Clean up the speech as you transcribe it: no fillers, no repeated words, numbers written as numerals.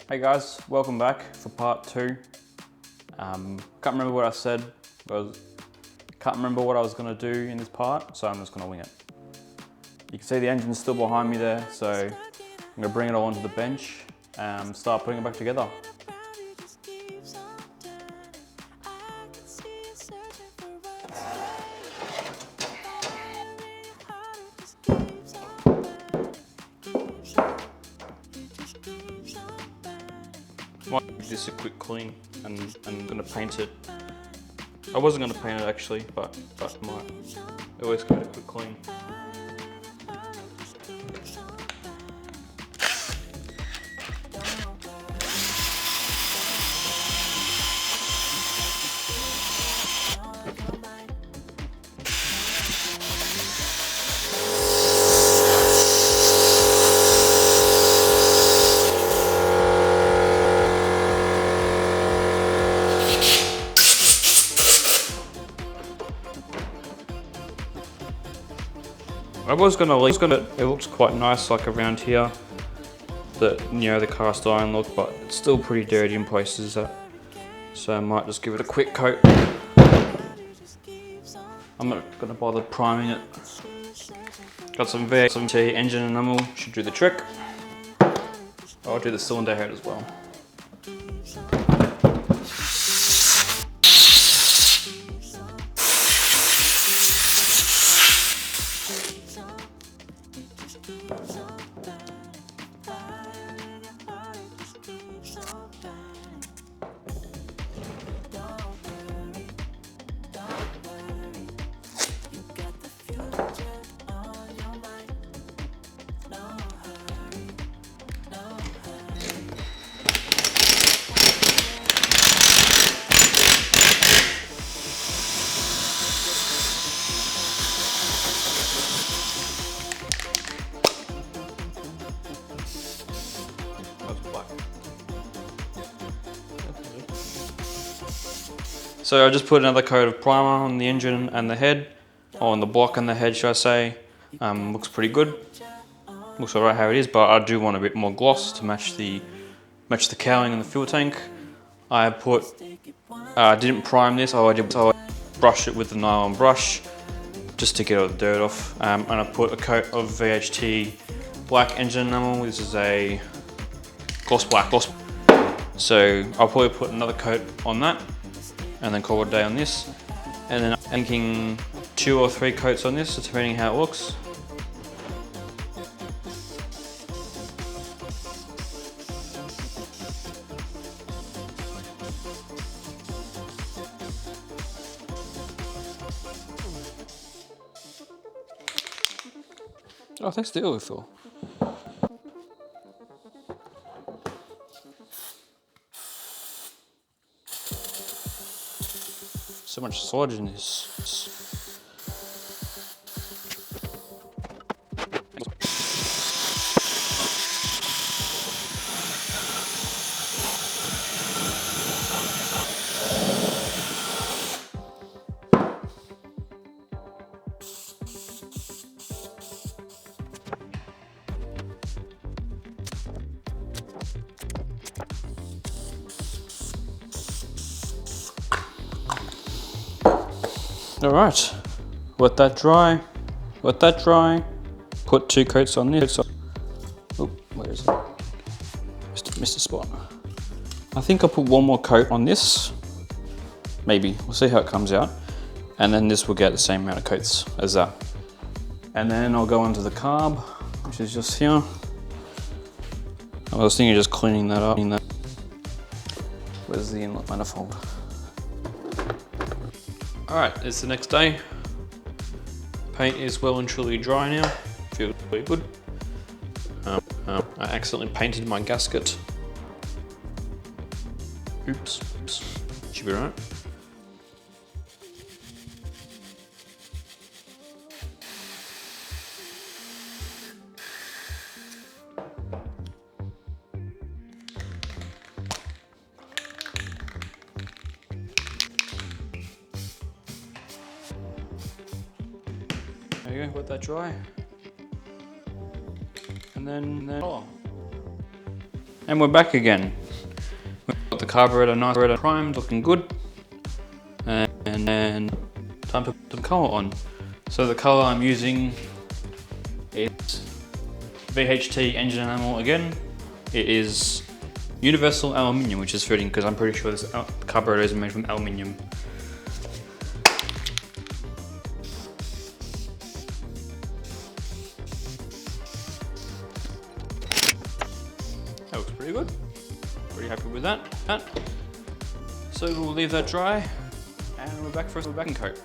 Hey guys, welcome back for part 2. Can't remember what I said, can't remember what I was going to do in this part, so I'm just going to wing it. You can see the engine's still behind me there, so I'm going to bring it all onto the bench and start putting it back together. Might give this a quick clean and I'm going to paint it. I wasn't going to paint it actually, but might. I always give it a quick clean. I was gonna leave it. It looks quite nice, like around here. The cast iron look, but it's still pretty dirty in places. So I might just give it a quick coat. I'm not gonna bother priming it. Got some VHT engine enamel, should do the trick. I'll do the cylinder head as well. So I just put another coat of primer on the engine and the head, or on the block and the head should I say. Looks pretty good. Looks alright how it is, but I do want a bit more gloss to match the cowling and the fuel tank. I didn't prime this, I brushed it with the nylon brush just to get all the dirt off. And I put a coat of VHT black engine enamel. This is a gloss black. So I'll probably put another coat on that and then call it a day on this. And then I'm thinking 2 or 3 coats on this, depending how it looks. Oh, thanks to the oil refill. So much sludge in this. All right, let that dry, put 2 coats on this. Oh, where is it? Missed a spot. I think I'll put 1 more coat on this, maybe, we'll see how it comes out. And then this will get the same amount of coats as that. And then I'll go onto the carb, which is just here. I was thinking of just cleaning that up. Where's the inlet manifold? Alright, it's the next day. Paint is well and truly dry now. Feels really good. I accidentally painted my gasket. Oops. Should be right. There you go, let that dry. And then And we're back again. We've got the carburetor nice primed, looking good. And then time to put some colour on. So the colour I'm using is VHT engine enamel again. It is universal aluminium, which is fitting because I'm pretty sure this carburetor is made from aluminium. That looks pretty good. Pretty happy with that. So we'll leave that dry and we're back for a backing coat.